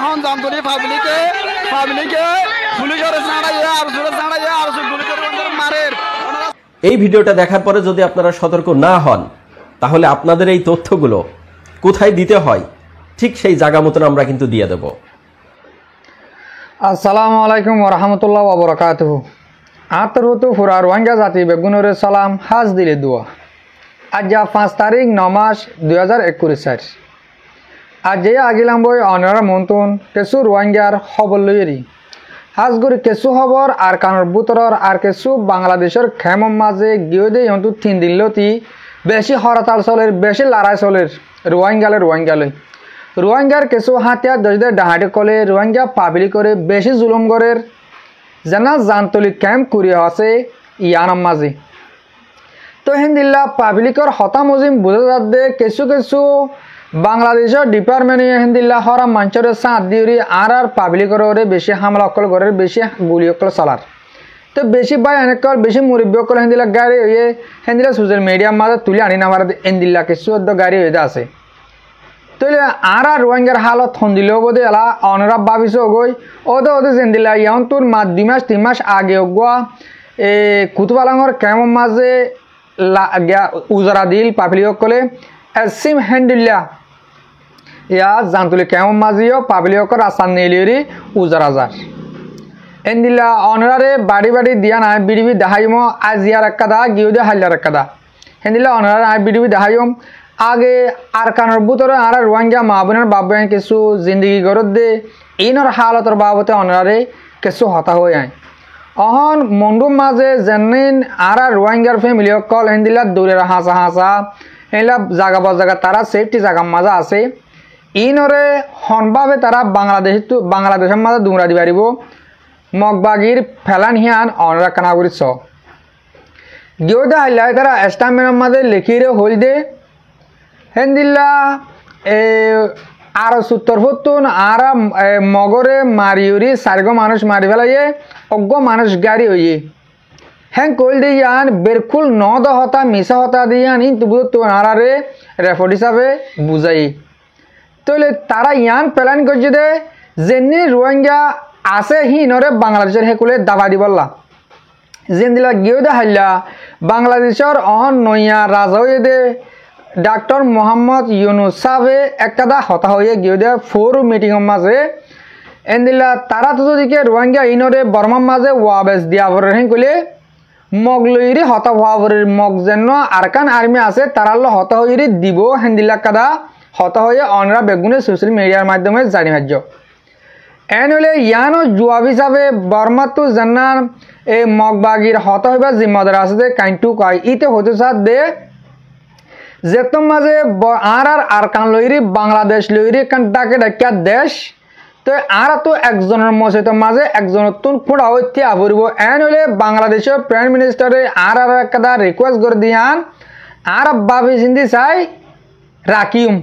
এখন জামতলি পাবলিকে পুলিশের ছাড়াইয়া আর জোরে ছাড়াইয়া আর পুলিশের মারের। এই ভিডিওটা দেখার পরে যদি আপনারা সতর্ক না হন তাহলে আপনাদের এই তথ্যগুলো কোথায় দিতে হয় ঠিক সেই জায়গা মতন আমরা কিন্তু দিয়ে দেব। আসসালামু আলাইকুম ওয়া রাহমাতুল্লাহি ওয়া বারাকাতুহু। আতরুতু ফুরা রোহিঙ্গা জাতি বেগুনের সালাম হাজ দিলে দোয়া। আজ 5 তারিখ 9 মাস 2021 আজ যে আগিলাম বই অনারা মন্তন কেসু রোহিঙ্গার খবর লইরি হাজগুড়ি কেসু খবর আর কানর বুতরর আর কেসু বাংলাদেশের খেমম মাঝে গিয়ে দিয়ে হন্তু 3 দিন লতি বেশি হরতাল চলের বেশি লড়াই চলের রোহিঙ্গার কেসু হাতিয়ার দজদের ডাহাটি কলে রোহিঙ্গা পাবলি করে বেশি জুলুম করের জানা জানতলি ক্যাম্প করিয়া আছে ইয়ানাম মাঝে। তো হিন্দিল্লা পাবলিকর হতা মজিম বুঝা যাতে কেসু বাংলাদেশের ডিপার্টমেন্ট হিন্দিল্লা হরা মঞ্চরে সাঁত দিওরি আর পাবলিকর বেশি হামলা অকল করে বেশি গুলি অকল চালার। তো বেশি ভাই এনেকল বেশি মুরব্বী অকল হিন্দিল্লা গাড়ি হয়ে হিন্দিল্লা সোশ্যাল মিডিয়ার মাঝে তুলে আনি নামার হিন্দিল্লা কেসু গাড়ি হয়ে আছে। তৈলে আর রোহিঙ্গার হালত হন্দিলেও বোধে এলা অনরা ভাবিস গই ওদে জেন্দিল্লা ইয়ান তোর 2 মাস 3 মাস আগে গোয়া কুতুবালাঙর কেমন মাঝে উজারা দিল পাবলিক কলে সিম হ্যান্ডিল্লা ইয়া জানতুলি কেমন মাঝিও পাবলিকর আসান নেলিরি উজারা যার এন্দিল্লা অনরারে বাড়ি দিয়া নাই বিডিবি দেখাইম আজিয়ার একাদা গিয়ে হাইলার একাদা হেন্দিল্লা অনরারে আই বিডিবি দেখাইম আগে আর কানর বুতরে আর রোহিঙ্গা মা বোনের বাবান কিছু জিন্দগি গরত দে ইনর হালতর বাবতে অনরারে কিছু হতা হয়ে আয় অহন মন্ডুম মাঝে যেন আর রোহিঙ্গার ফ্যামিলি কল হেন্দিল্লা দূরের হাসা এলা জায়গা জায়গা তারা সেফটি জায়গার মাঝে আছে ইনরে হনভাবে তারা বাংলাদেশের মাঝে দুমরা দি পারিব মগবাগির ফেলান হিয়ান অনরা কানাগুড়ি ছ গিয়ে হাইলাই তারা স্টামের মাঝে লিখিরে হল দে হেন্দিল্লা আর 70 আর মগরে মারিউরি 4 মানুষ মারি ফেলাইয়ে অজ্ঞ মানুষ গাড়ি হইয়ে হ্যাঁ কইল দিয়ে ইয়ান বেরকুল 9 হতা মিশা হতা দিয়ে আনি তবু আরারে রেফর্ড হিসাবে বুঝাই তৈলে তারা ইয়ান প্ল্যান করছে দে যেনি রোহিঙ্গা আছে হিনরে বাংলাদেশের হেকুলে দাবা দিবল্লা যেন দিলা গিয়ে দে হাইলা বাংলাদেশের অহন নইয়া রাজা হয়ে দে ডাক্তার মোহাম্মদ ইউনুস সাহেবে একটা হতা হয়ে গিয়ে দেয় 4 মিটিংয়ের মাঝে এন্দিল্লা তারা তো দিকে রোহিঙ্গা ইনরে বর্মার মাঝে ওয়াবেস দিয়া ভরে হেন কইলে মগ লইরি হতা হওয়ার মগ যেন আরকান আর্মি আছে তারাল হতা হইরি দিব হেন্দিল্লা কাদা হতা হয়ে অনরা বেগুনে সোশ্যাল মিডিয়ার মাধ্যমে জানি হাজ্য এন হলে ইয়ানো জুয়াব হিসাবে বর্মা তো জান্নার এই মগবাগির হতা হইবা জিম্মাদার আছে কাইন্টু কয় ইতে হতে সাথ দে যেতম মাঝে আর কান লইরি বাংলাদেশ লইরি কান ডাকে ডাকিয়া দেশ তো আর তো একজনের মসজিদ মাঝে একজনের তুন ফুড়া হইতে আবরিব এন হলে বাংলাদেশের প্রাইম মিনিস্টারে আর একটা রিকোয়েস্ট করে দিয়ান আর ভাবি চিন্তি চাই রাখিম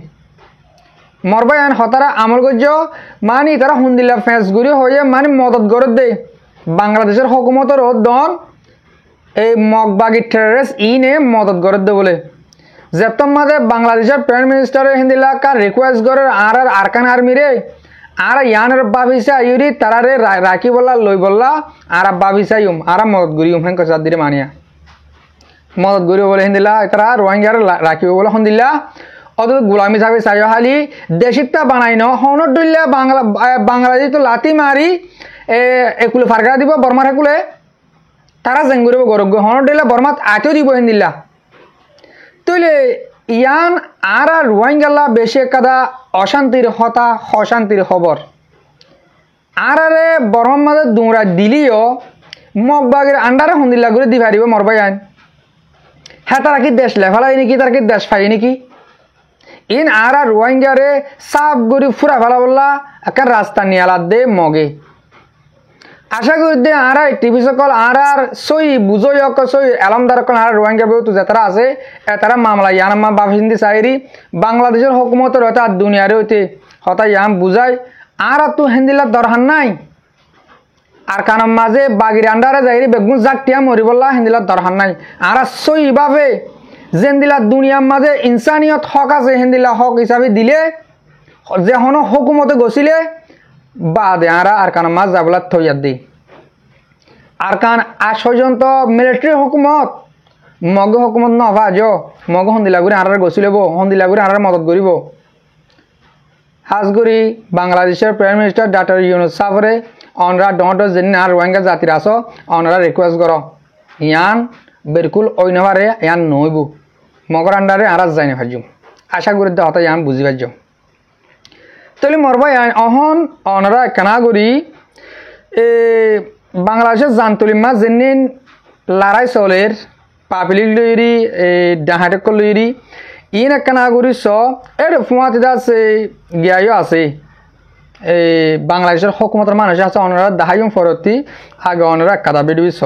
মরবাই আন হতারা আমল করছ মানি তারা হুন্দিল্লা ফেঁস গুড়ি হয়ে মানে মদত করে দে বাংলাদেশের হকুমতের দন এই মগবাগি টেররিস্ট ইনে মদত করে দে বলে যেতম মাঝে বাংলাদেশের প্রাইম মিনিস্টারের হিন্দিলা কার রিকোয়েস্ট করে আর আরকান আর্মি রে আর ইয়ানের বাবিসা ইউরি তারারে রাখি বললা লই বললা আর বাবিসাইম আর মদত গুরিম হেন কসাদ দিরে মানিয়া মদত গুরি বলে হিন্দিলা তারা রোহিঙ্গার রাখিব বলে হিন্দিলা অত গোলামি সাহেব চাইও হালি দেশিকটা বানাই ন হনত দইলা বাংলাদেশ তো লাতি মারি একুলে ফারকা দিব বর্মার হেকুলে তারা জেঙ্গুরিব গরগ হনত দইলা বর্মাত আতেও দিব হিন্দিলা তৈলে ইয়ান আর রোহিঙ্গাল্লা বেশি একাদা অশান্তির হতা অশান্তির খবর আরে বর্মার মাঝে দুমরা দিলিও মগবাগের আন্ডারে হুন্দিল্লা করে দি পারিব মরবাই আইন হ্যাঁ তারা কি দেশ লেফালাই নাকি তারা কি দেশ পাই নাকি ইন আর রোহিঙ্গারে সাফ গরি ফুরা ফেলা বললা একটা রাস্তা নিয়ালা দে মগে আশা করি দে আর টিভি সকল আর সই বুঝই সই এলামদার আর রোহিঙ্গা বেতু যারা আছে তারা মামলা ইয়ানাম্মা বাফিন্দি চাইরি বাংলাদেশের হকুমতের হয়তো আর দুনিয়ারে হইতে হতা ইয়াম বুঝাই আর তো হেন্দিলার দরকার নাই আর কানার মাঝে বাগির আন্ডারে যাইরি বেগুন জাকটিয়া মরি বললা হেন্দিলার দরকার নাই আর সই ভাবে যেন্দিলা দুনিয়ার মাঝে ইনসানিয়ত হক আছে হেন্দিলা হক হিসাবে দিলে যে হন হুকুমতে গছিলে বাদে আরা আরকান মাছ যাবলা থইয়ার দি আরকান আজ পর্যন্ত মিলিটারি হুকুমত মগ হুকুমত নভাজ মগ হন্দিলাগুড়ি আনার গছিলব হন্দিলাগুড়ি আনার মদত করিব হাজগুড়ি বাংলাদেশের প্রাইম মিনিস্টার ডক্টর ইউনুস সাফরে অনরা ডট যেন আর রোহিঙ্গা জাতির আস অনরা রিকোয়েস্ট কর ইয়ান বিলকুল অইনবারে ইয়ান নইব মগর আন্ডারে আরাজ যাই না ভাজ্য আশা করি হতা ইয়ান বুঝি ভাজ্য তাহলে মরবাই অহন অনরা কানাগুড়ি বাংলাদেশের জানতলি মাছ যেন লড়াই চলের পাবলিক লইরি ডাহাটেক লইরি ইন কানাগুড়ি স এর ফুয়াতে আছে গিয়াইও আছে বাংলাদেশের হকুমতের মানুষ আছে অনরা দাহাইম ফরতি আগে অনরা কাদা বেডুই স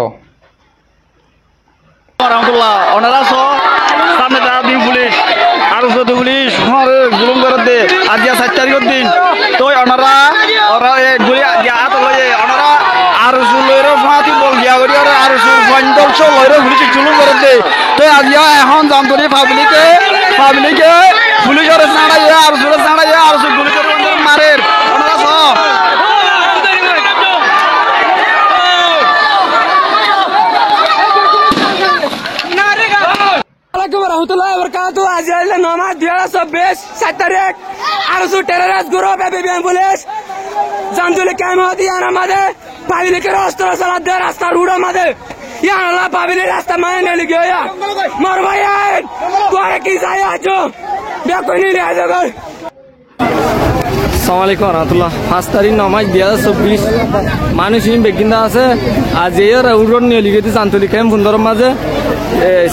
রহমতুল্লাহ ওনারা সামনে দিন পুলিশ আরো পুলিশ জুলুম করে দে আজ 7 তারিখের দিন তো ওনারা ওনারা আরো লইরে ফাঁতি বল গিয়া করি আরো পঞ্চশ লইরে পুলিশ জুলুম করে দে তো আজ এখন জামতলি পাবলিকে পুলিশের ছাড়া আরো ছাড়া আরো পুলিশের মারের ওনারা आज नमाज 7 तारीख Arsu terrorist group एपीबीएन police जामतली cam होती है मध्ये पाविले रास्ता सला दे रास्ता रूडा मध्ये याला पाविले रास्ता माने नहीं गया मर भाई कोरे की जाया जो देखो नहीं ले जाओ আসসালামু আলাইকুম রহমতুল্লাহ 5 তারিখ নমাজ 2024 মানুষ বেগিন্দা আছে আজ এর উড়ন নিয়ে লিখেতে জানতলি ক্যাম্প সুন্দর মাঝে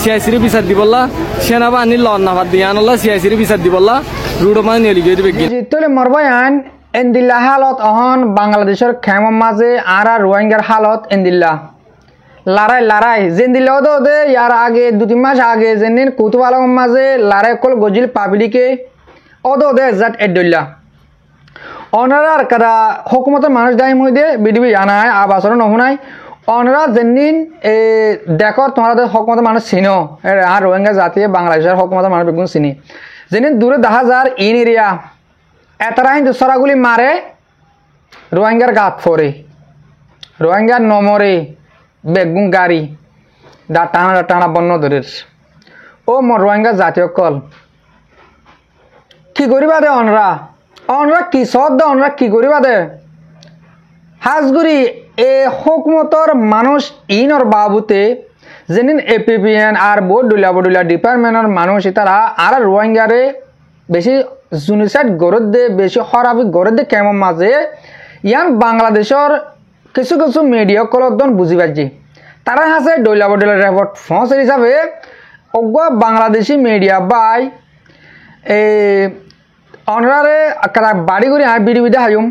সিআইসির বিচার দিবল্লা সেনাবাহিনী লন্নাবাদ দিয়ানল্লা সিআইসির বিচার দিবল্লা রুড মাঝে নিয়ে লিখেতে বেগিন জিতলে মরবায়ান এন্দিল্লা হালত অহন বাংলাদেশের খেম মাঝে আর রোহিঙ্গার হালত এন্দিল্লা লড়াই জেন্দিল্লা দে ইয়ার আগে 2-3 মাস আগে যেদিন কুতুবালম মাঝে লড়াই কল গজিল পাবলিকে দে জাত এডল্লা অনারার কাদা হুকুমতের মানুষ দায়ী মধ্যে বিডিবি জানায় আবাসন নহুনায় অনারা যেদিন দেখো তোমাদের হুকুমতের মানুষ চিনো আর রোহিঙ্গা জাতি বাংলাদেশের হুকুমতের মানুষ বেগুন চিনি যেদিন দূরে 10,000 ইন এরিয়া এতারা হিন্দু সরাগুলি মারে রোহিঙ্গার গাত ফরে রোহিঙ্গার নমরে বেগুন গাড়ি টানা বন্য ধরের রোহিঙ্গা জাতীয় কল কি করিবা দে অনরা কি সদ অনরা কি করিবা দে হাজগুড়ি হুকুমতর মানুষ ইনর বাবুতে যেদিন এপিবিএন আর বডুলা ডিপার্টমেন্টের মানুষ তারা আর রোহিঙ্গারে বেশি জুনিসাইড গরত দে বেশি খরাবি গরত দে কেমন মাঝে ইয়ান বাংলাদেশের কিছু মিডিয়া কলদন বুঝি পাচ্ছি তারা হাসে ডইলা রেপোর্ট ফসের হিসাবে অগুয়া বাংলাদেশি মিডিয়া বাই অনরারে বাড়ি করে আয় বিড়ি হাইম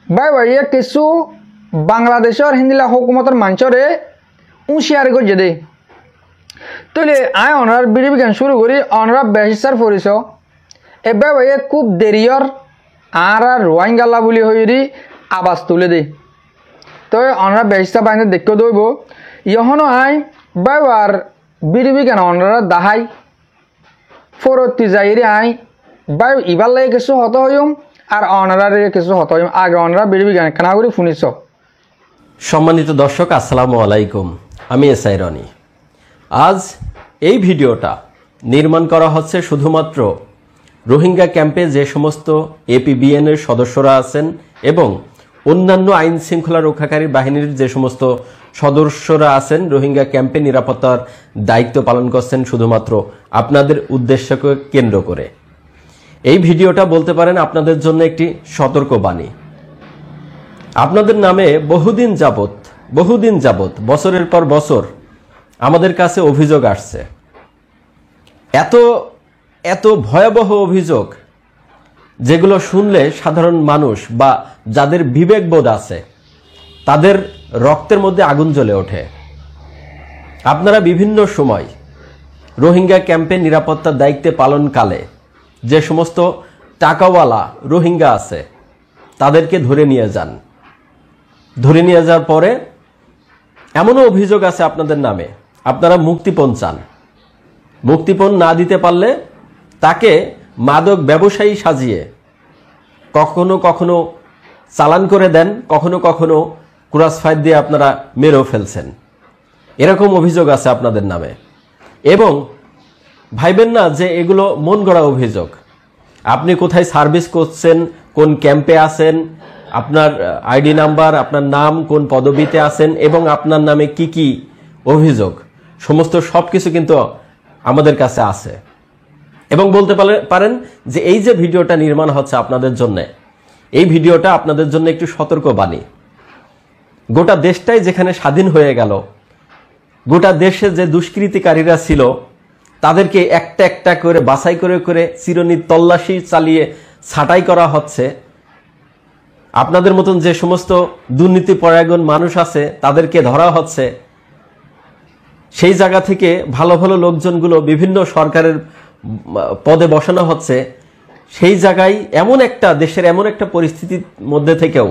বাই কিছু বাংলাদেশের হিন্দিলা হুকুমতের মানুষরে উঁশিয়ারি করছে দে তাহলে আয় অনরার বিড়ি গান শুরু করি অনরা বেহিসার পরিছ এবার খুব দেরিয়র আর রোহিঙ্গাল্লা বলি হইরি আবাস তুলে দে তো অনরা বেহিসা বাইনে দেখতে দইব ইহনো আয় বাইবার বিড়ি গান অনরা দাহাই ফরতি যাইরে আয় বাই ইবার লাগে কিছু হত হইম আর অনরারে কিছু হত হইম আগে অনরা বিড়ি গান কেনা করে শুনিছ সম্মানিত দর্শক আসসালামু আলাইকুম আমি এসআই রনি আজ এই ভিডিওটা নির্মাণ করা হচ্ছে শুধুমাত্র রোহিঙ্গা ক্যাম্পে যে সমস্ত এপিবিএন এর সদস্যরা আছেন এবং অন্যান্য আইন শৃঙ্খলা রক্ষাকারী বাহিনীর যে সমস্ত সদস্যরা আছেন রোহিঙ্গা ক্যাম্পে নিরাপত্তার দায়িত্ব পালন করছেন শুধুমাত্র আপনাদের উদ্দেশ্যকে কেন্দ্র করে এই ভিডিওটা বলতে পারেন আপনাদের জন্য একটি সতর্কবাণী আপনাদের নামে বহুদিন যাবত বছরের পর বছর আমাদের কাছে অভিযোগ আসছে এত ভয়াবহ অভিযোগ যেগুলো শুনলে সাধারণ মানুষ বা যাদের বিবেকবোধ আছে তাদের রক্তের মধ্যে আগুন জ্বলে ওঠে আপনারা বিভিন্ন সময় রোহিঙ্গা ক্যাম্পে নিরাপত্তার দায়িত্বে পালনকালে যে সমস্ত টাকাওয়ালা রোহিঙ্গা আছে তাদেরকে ধরে নিয়ে যাওয়ার পরে এমনও অভিযোগ আছে আপনাদের নামে আপনারা মুক্তিপণ চান মুক্তিপণ না দিতে পারলে তাকে মাদক ব্যবসায়ী সাজিয়ে কখনো চালান করে দেন, কখনো কখনো ক্রস ফায়ার দিয়ে আপনারা মেরেও ফেলছেন। এরকম অভিযোগ আছে আপনাদের নামে। এবং ভাইবেন না যে এগুলো মন গড়া অভিযোগ। আপনি কোথায় সার্ভিস করছেন, কোন ক্যাম্পে আছেন, আপনার আইডি নাম্বার, আপনার নাম, কোন পদবিতে আছেন এবং আপনার নামে কি কি অভিযোগ, সমস্ত সবকিছু কিন্তু আমাদের কাছে আছে। এবং বলতে পারেন যে এই যে ভিডিওটা নির্মাণ হচ্ছে আপনাদের জন্য, এই ভিডিওটা আপনাদের জন্য একটু সতর্ক বাণী। গোটা দেশটাই যেখানে স্বাধীন হয়ে গেল, গোটা দেশে যে দুষ্কৃতিকারীরা ছিল তাদেরকে একটা একটা করে বাছাই করে করে চিরুনির তল্লাশি চালিয়ে ছাঁটাই করা হচ্ছে। আপনাদের মতন যে সমস্ত দুর্নীতিপরায়ণ মানুষ আছে তাদেরকে ধরা হচ্ছে। সেই জায়গা থেকে ভালো ভালো লোকজনগুলো বিভিন্ন সরকারের পদে বসানো হচ্ছে। সেই জায়গায় দেশের এমন একটা পরিস্থিতির মধ্যে থেকেও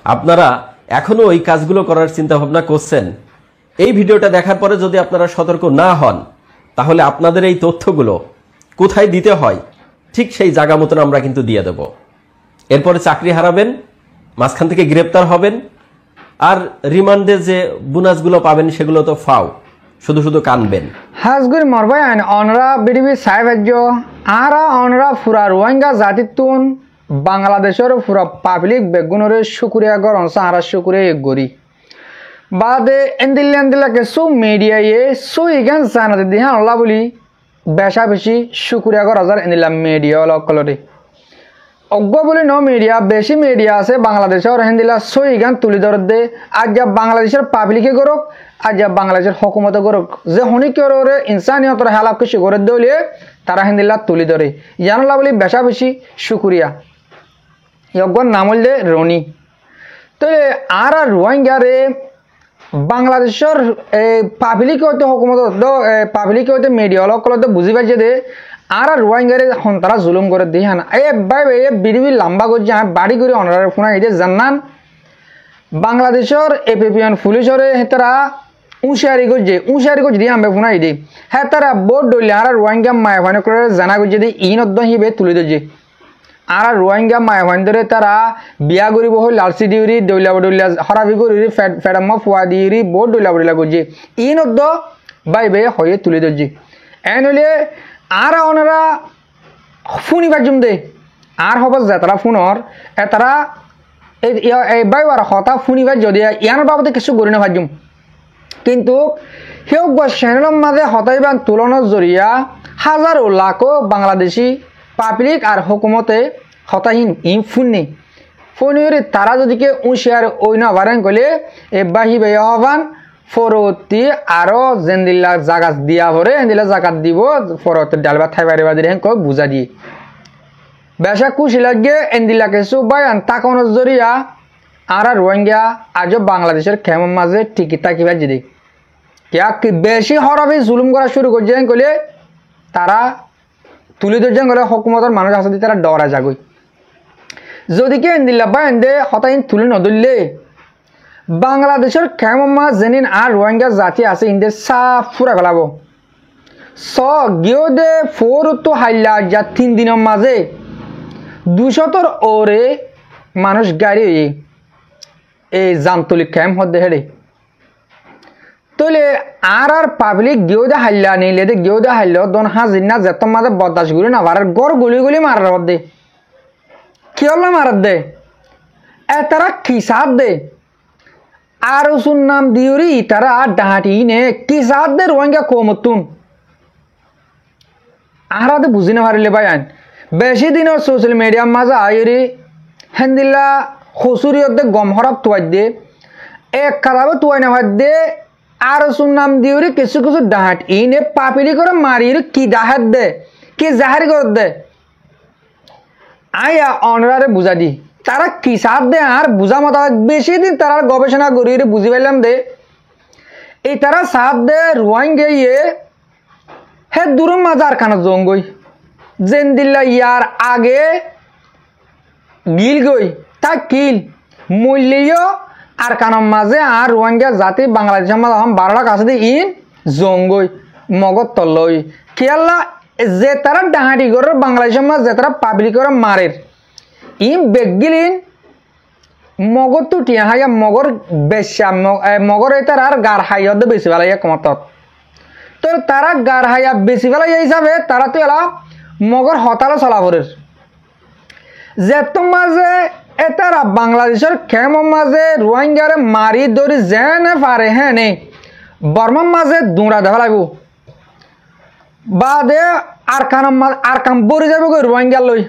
আপনারা এখনো ওই কাজগুলো করার চিন্তা ভাবনা করছেন। এই ভিডিওটা দেখার পরে যদি আপনারা সতর্ক না হন, তাহলে আপনাদের এই তথ্যগুলো কোথায় দিতে হয় ঠিক সেই জায়গা মতন আমরা কিন্তু দিয়ে দেব। এরপরে চাকরি হারাবেন, মাঝখান থেকে গ্রেপ্তার হবেন, আর রিমান্ডে যে বোনাসগুলো পাবেন সেগুলো তো ফাও, শুধু শুধু কানবেন। হাজগুর মরবাই আইন অনরা বিডিবি সাহেব আরা অনরা ফুরা রোহিঙ্গা জাতিতুন বাংলাদেশের ফুরা পাবলিক বেগুনরে শুক্রিয়া গরম সারা শুক্রিয়া গরি বাদে এন্দিল্লাকে সু মিডিয়ায়ে সু ইগান জানাতে দিহা আল্লাহ বলি বেশা বেশি শুক্রিয়া গর হাজার এন্দিল্লা মিডিয়া লকলরে অজ্ঞ বলি ন মিডিয়া বেশি মিডিয়া আছে বাংলাদেশের হেন্দিল্লা সু ইগান তুলি ধর দে আজ যা বাংলাদেশের পাবলিকে গরক আজ যা বাংলাদেশের হকুমতে গরক যে হনিকরে ইনসানিয়তর হেলাপ কিছু করে দলিয়ে তারা হেন্দিল্লা তুলি ধরে জানাল্লাহ বলি বেশা বেশি শুক্রিয়া অজ্ঞর নাম হইলে রনি। তো আর রোহিঙ্গারে বাংলাদেশের পাবলিক হইতে হকুমত পাবলিক হইতে মিডিয়া অলকলতে বুঝি পাইছে দে আর রোহিঙ্গারে তারা জুলুম করে দিয়ে হান ভাই বিডিবি লম্বা করছে বাড়ি করে অনারে ফোনা এতে জানান বাংলাদেশের এপিপিএন পুলিশরে তারা উঁশিয়ারি করছে দিয়ে আমি ফোনা দিই হ্যাঁ তারা বোর্ড ডলে আর রোহিঙ্গা মায়াভান করে জানা করছে দিয়ে ইনদ্দ হিবে তুলে দিচ্ছে। আর রোহিঙ্গা মায়াভান ধরে তারা বিয়া করিব হল লালসি দিউরি দৈলা বডৈলা হরাবি করি ফেডাম্মা ফুয়া দিউরি বোর্ড দৈলা বডৈলা করছে ইনদ্দ বাইবে হয়ে তুলে দিচ্ছে। এন হলে আর ওনারা ফোনই বাজুম দে আর হব যে তারা ফোনর তারা এই বাইবার হতা ফোনই বাজ যদি ইয়ানোর বাবদে কিছু করি না ভাজুম কিন্তু সেও চ্যানেলের মাঝে হতাইবান তুলনার জরিয়া হাজারো লাখো বাংলাদেশি পাবলিক আর হুকুমতে হতাহীন ফোন নেই ফোনের তারা যদি কে উঁশিয়ার ওই না বারেন কলে এ বাহি বে হবান ফরতি আরো জেন্দিল্লা জাগাত দিয়া ভরে এন্দিল্লা জাগাত দিব ফরতে ডালবা থাইবারে বাদি হেন কই বুঝা দিয়ে বেশা খুশি লাগে এন্দিল্লা কিছু বায়ান তাকানোর জরিয়া আর রোহিঙ্গা আজও বাংলাদেশের খেমের মাঝে টিকি তাকিবা যদি কি বেশি হরবি জুলুম করা শুরু করছে কলে তারা তুলি ধরছেন গেলে হকুমতের মানুষ আছে তারা ডরা যাগই যদি কে এন্দিল্লা বা এন্দে হতাইন তুলি নধরলে বাংলাদেশের খেমা যেনিন আর রোহিঙ্গা জাতি আছে ইন্দে সাফ ফুরা ফেলাব গিয়েও দে ফোর তো হাইলা যা 3 দিনের মাঝে 200 ওরে মানুষ গাড়ি এই জামতলি ক্যাম্প হতে হেরে তলে আর পাবলিক গিয়েও দে হাইলা নিলে দে গিয়েও দে হাইল দন হাজির না যেত মাঝে বদাস গুলি না ভাড়ার গড় গুলি গুলি মারার দে কি হল মারার দে তারা কি সাথ দে আর উসুন নাম দিওরি তারা ডাহাটি নে কি সাথ দে রোহিঙ্গা কমতুন আরাতে বুঝি না পারিলে ভাই আইন বেশি দিনের সোশ্যাল মিডিয়ার মাঝে আইরি হেন্দিল্লা হসুরিয়তে গম হরাপ তুয়াই দে এক খারাপে তুয়াই না ভাই দে আর উসুন নাম দিওরি কিছু কিছু ডাহাট ইনে পাপিলি করে মারির কি ডাহাত দে কি জাহারি করে দে আয়া অনরারে বুঝা দি তারা কি সাথ দে আর বুঝা মতো বেশি দিন তারা গবেষণা করি বুঝি পাইলাম দে এই তারা সাথ দে রোহিঙ্গা হে দূর মাজার কানা জঙ্গই যেন দিল্লা ইয়ার আগে গিল গই তা কিল মূল্যও আর কানার মাঝে আর রোহিঙ্গা জাতি বাংলাদেশের মাঝে 12 লাখ আছে ইন জঙ্গই মগত তলই খেয়াল্লা যে তারা ডাহাটি করে বাংলাদেশের মাঝে যে তারা পাবলিক করে মারের ইন বেগিলিন মগর তো টিয়া হাইয়া মগর বেশা মগর এটার আর গার হাইয়া বেশি বেলাইয়া কমতত তো তারা গার হাইয়া বেশি বেলাইয়া হিসাবে তারা তো এলা মগর হতালো চলাফরের যেত মাঝে এটারা বাংলাদেশের খেমর মাঝে রোহিঙ্গারে মারি ধরি যেনে পারে হ্যাঁ নেই বর্মার মাঝে দুঁড়া দেখা লাগব বাদে আর কাম পরি যাব রোহিঙ্গার লই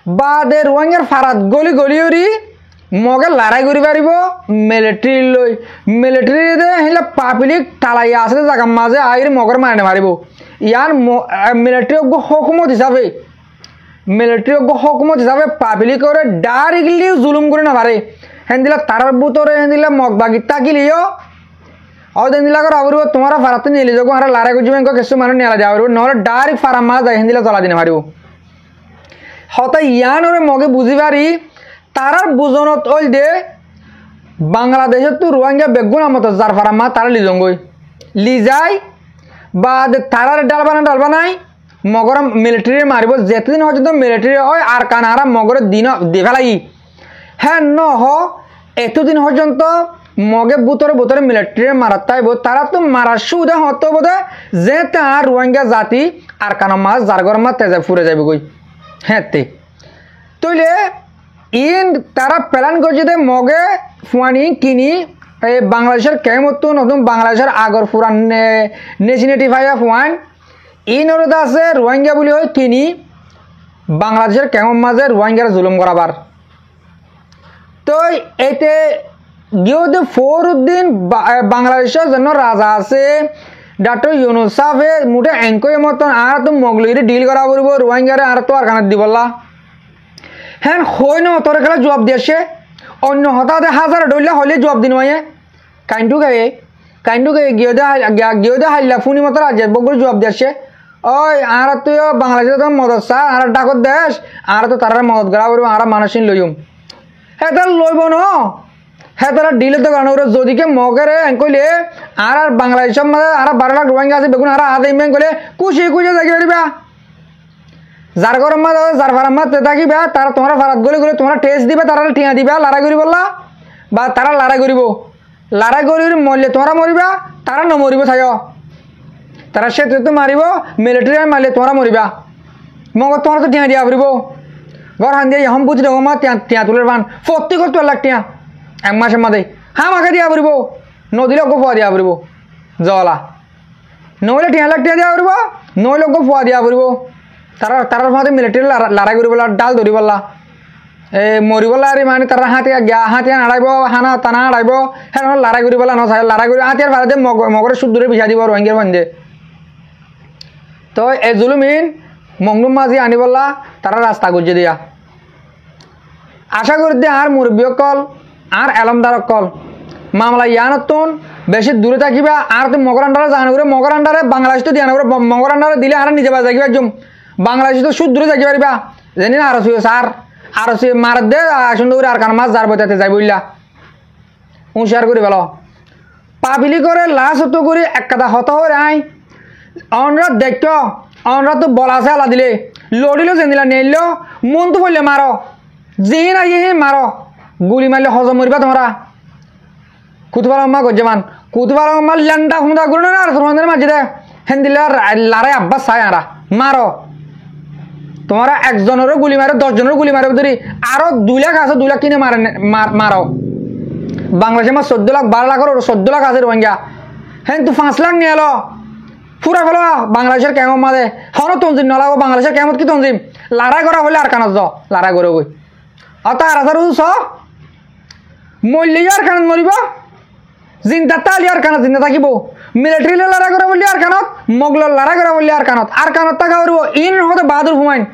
বাদে রোহিঙ্গার ফারাত গলি গলি উড়ি মগে লড়াই করি পারিব মিলিটারি লই মিলিটারি হইলে পাবলিক টালাইয়া আছে জায়গার মাঝে আইর মগর মারনে মারিব ইয়ার মিলিটারি হকুমত হিসাবে পাবলিক করে ডাইরেক্টলি জুলুম করে না পারে হেন দিলা তারার বুতরে হেন দিলা মগবাগি তাকিলিও অদেন দিলা করে আবরিব তোমার ফারাতে নিয়ে যাবো আর লড়াই করছি কিছু মানুষ নিয়ে যাওয়া পারব নহলে ডাইরেক্ট ফারাম মাছ যায় হেন দিলা চলা দিনে পারিব হতা ইয়ানরে মগে বুঝি পারি তারার বুঝনত ওই দে বাংলাদেশের তো রোহিঙ্গা বেগুন আমত যার ফারাম মা তারা লিজঙ্গই লিজাই বা তারার ডালবা নাই মগর মিলিটারি মারিব যেতদিন পর্যন্ত মিলিটারি হয় আর কানারা মগরের দিন দেখা লাগি হ্যাঁ ন হ এতদিন পর্যন্ত মগে বুতরে মিলিটারি মারাত তাইব তারা তো মারার সুবিধা হতো বোধ যে তার রোহিঙ্গা জাতি আর কানা মাছ জারগর মাছ তেজে ফুরে যাবে গই হ্যাঁ তে তৈলে ইন তারা প্ল্যান করছে যে মগে ফুয়ানি কিনি এই বাংলাদেশের কেমত নতুন বাংলাদেশের আগর ফুরান নেশিনেটি ভাইয়া ফুয়ান ইন ওর আছে রোহিঙ্গা বলি হয় কিনি বাংলাদেশের কেমন মাঝে রোহিঙ্গার জুলুম করাবার তো এতে গিয়ে ফরউদ্দিন বাংলাদেশের জন্য রাজা আছে ডক্টর ইউনুস সাহেবে মুঠে এঙ্কয়ের মতন আর তো মগলিরে ডিল করা করব রোহিঙ্গারে আর তো আর কানাত দিবলা হ্যাঁ হয় না তোর খেলা জবাব দিয়েছে অন্য হঠাৎ হাজার ডইলা হলে জবাব দিন মাইয়ে কাইন্টু গায়ে গিয়ে দে হাইলা ফুনি মতো রাজ্য বগুলো জবাব দিয়েছে ওই আর তুই বাংলাদেশে তো মদত চা আর ডাকত দেশ আর তো তারা মদত করা করবো আর মানুষিন লইম হ্যাঁ তারা লইব ন হ্যাঁ তারা ডিলে তো কারণ যদিকে মগেরে কইলে আর বাংলাদেশের মধ্যে আর 12 লাখ রোহিঙ্গা আছে বেগুন আর আধা ইমেন কইলে কুচি দেখি পারিবা যার গরম মাছ যার ফারাম মাছ থাকিবা তারা তোমার ফারাত গলে গলে তোমার টেস্ট দিবে তারা ঠিয়া দিবা লড়াই করি বললা বা তারা লড়াই করি মরলে তোমরা মরিবা তারা নমরিব থাক তারা সে তো মারিব মিলিটারি মারলে তোমরা মরিবা মগর তোমার তো ঠিয়া দিয়া ফুরিব ঘর হান দিয়ে হম বুঝি রকম টিয়া তুলের বান প্রত্যেক 12 লাখ টিয়া এক মাসের মাঝে মাকে দিয়া ফুরিব নদীলে ফুয়া দিয়া ফুরিব জলা নইলে 3 লাখ টিয়া দিয়া ফুরিব নইলে ফুয়া দিয়া ফুরিব তারার মধ্যে মিলিটারি লড়াই করি বলা ডাল ধরি বললা মরিবলা আর মানে তারা হাতিয়া নাড়াইব হানা টানা নাড়াইব হ্যাঁ লড়াই করি বলা নচাই লড়াই করে হাতিয়ার ভাড়াতে মগরে শুদ্ধরে বিছা দিব রোহিঙ্গার বান্ধে তো এই জুলুমিন মংলুম মাঝি আনি বললা তারা রাস্তা গুজে দিয়া আশা করি দিয়ে আর মুরব্বী কল আর এলমদার কল মামলা ইয়ানতুন বেশি দূরে থাকিবা আর তো মগর আন্ডারে জানা করে মগর আন্ডারে বাংলাদেশ তো দিয়া না করে মগর আন্ডারে দিলে আর নিজে বাজা যাকিবা একদম বাংলাদেশ তো সুদ দূরে যাকি পারিবা জানি না আরো সার আরো মার দে সুন্দর করে আর কান মাছ যার বইতে যাই বললা হুঁশিয়ার করে বেল পাবিলি করে লাশ হতো করে এক কথা হত হয়ে আই অনরা দেখত অনরা তো বলা আছে আলা দিলে লড়িল জেনিলা নেইল মন তো বললে মারো যে না মারো গুলি মারলে হজম মরিবা তোমরা কুতুবার আম্মা গজ্জামান কুতুবার আম্মা ল্যান্ডা হুমদা গুলো না আর তোমাদের মাঝে দে হেন দিলে লারে আব্বাস চাই আরা মারো তোমরা একজনেরও গুলি মারো 10 জনেরও গুলি মারো ধরি আরো 2 লাখ আছে 2 লাখ কিনে মারো বাংলাদেশে আমার 14 লাখ 12 লাখ 14 লাখ আছে রোহিঙ্গা হ্যাঁ তো 5 লাখ নিয়ে এলো পুরা ফেলো বাংলাদেশের কেমন মাঝে হন তঞ্জিম নলাগো বাংলাদেশের কেমন কি তঞ্জিম লড়াই করা হলে আর কানত যাও লড়াই করে গই তার আসার চ মরলি আর কানত মরিব জিন্দা তালি আর কানত জিন্দা থাকিব মিলিটারি লড়াই করে বললি আর কানত মগল লড়াই করে বললি আর কানত টাকা করব ইন হতে বাহাদুর হুমায়ুন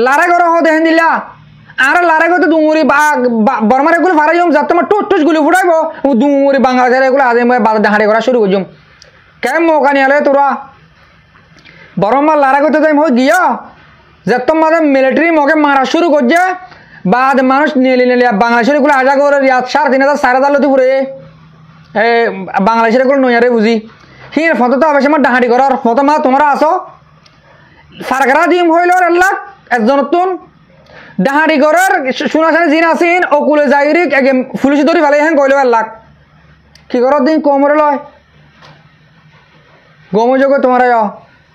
লড়াই করা হতে হেন দিলা আর লড়াই করতে ডুঙুরি বর্মার এগুলো ফারাই যাম যাতে আমার টুস গুলি ফুটাইব ডুঙুরি বাংলাদেশের এগুলো আজ বাজার হাঁড়ি করা শুরু করছুম কেমন মৌকা নিয়ে তোরা বর্মার লড়াই করতে যাই হয়ে গিয়া যত মাঝে মিলিটারি মগে মারা শুরু করছে বাদ মানুষ নিয়ে বাংলাদেশের এগুলো আজা করে 3,500 4,000 লতি ফুরে বাংলাদেশের এগুলো নইয়ারে বুঝি হির ফটো তো আবেশ আমার ডাহাড়ি করার ফটো মা তোমরা আসো সারকারা দিম হইল 1 লাখ একজন নতুন ডাহাড়ি ঘরের শুনাশানি জিন আসিন অকুলে যাইরি পুলিশ ধরি ফেলে হ্যাঁ কইলে লাখ কি করার দিন কোমরে লয় গোমযোগ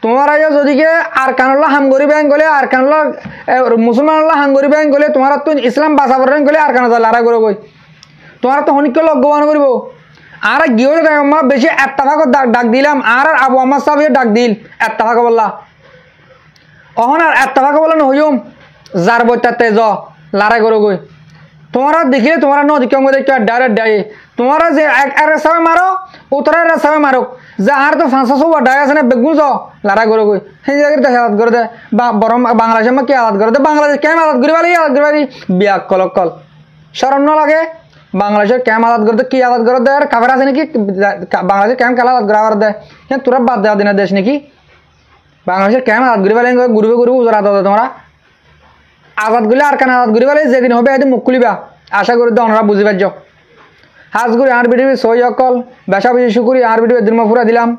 তোমার যদিকে আর কানল্লা হাঙ্গরি ব্যাংক গলে আর কানল্লা মুসলমানল্লা হাঙ্গরি ব্যাংক গলে তোমার তো ইসলাম বাঁচা পড়েন গলে আর কানা লারা করে গই তোমার তো হনিক লগ্যবান করব আর গিয়ে বেশি এত্তাফাক ডাক দিলাম আর আবু আম্মা সাহেব ডাক দিল এত্তাফাক বললা অহন আর এত্তাফাক বলে নহইম যার বইটাতে য লারা করে গই তোমারা দেখিলে তোমার নদী কম দেখতে ডাইরেক্ট ডাই তোমারা যে এক রেসাবে মারো উত্তরা রেসাবে মারো যে আর তো ফাঁসা সব ডাই আছে না বেগুন য লারা করে গই সেই জায়গায় হালাত করে দে বা বরং বাংলাদেশে কি হালাত করে দে বাংলাদেশ কেম হালাত করে পারি বিয়া কল শরম ন লাগে বাংলাদেশের ক্যাম আলাদ করতে কি আলাদ করে দেয় আর কাফের আছে নাকি বাংলাদেশের ক্যাম খেলা আলাদ করা দেয় হ্যাঁ তোরা বাদ দেওয়া দিনের দেশ নাকি বাংলাদেশের ক্যাম আলাদ ঘুরে পেলে ঘুরবে উজরা দাও তোমরা আজাদ গুলি আর কেন আজাদ ঘুরে পেলে যেদিন হবে এদিন মুখ খুলিবা আশা করি তো ওনারা বুঝি পারছ হাজ ঘুরি আর বিডিবি সই অকল বেসা বেশি শুকুরি আর বিডিবি দিলমাফুরা দিলাম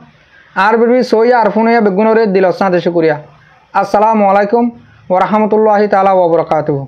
আর বিডিবি সই আর ফোন হইয়া বেগুনরে দিল সাথে শুকুরিয়া আসসালামু আলাইকুম ওয়া রাহমাতুল্লাহি তাআলা ওয়া বারাকাতুহু।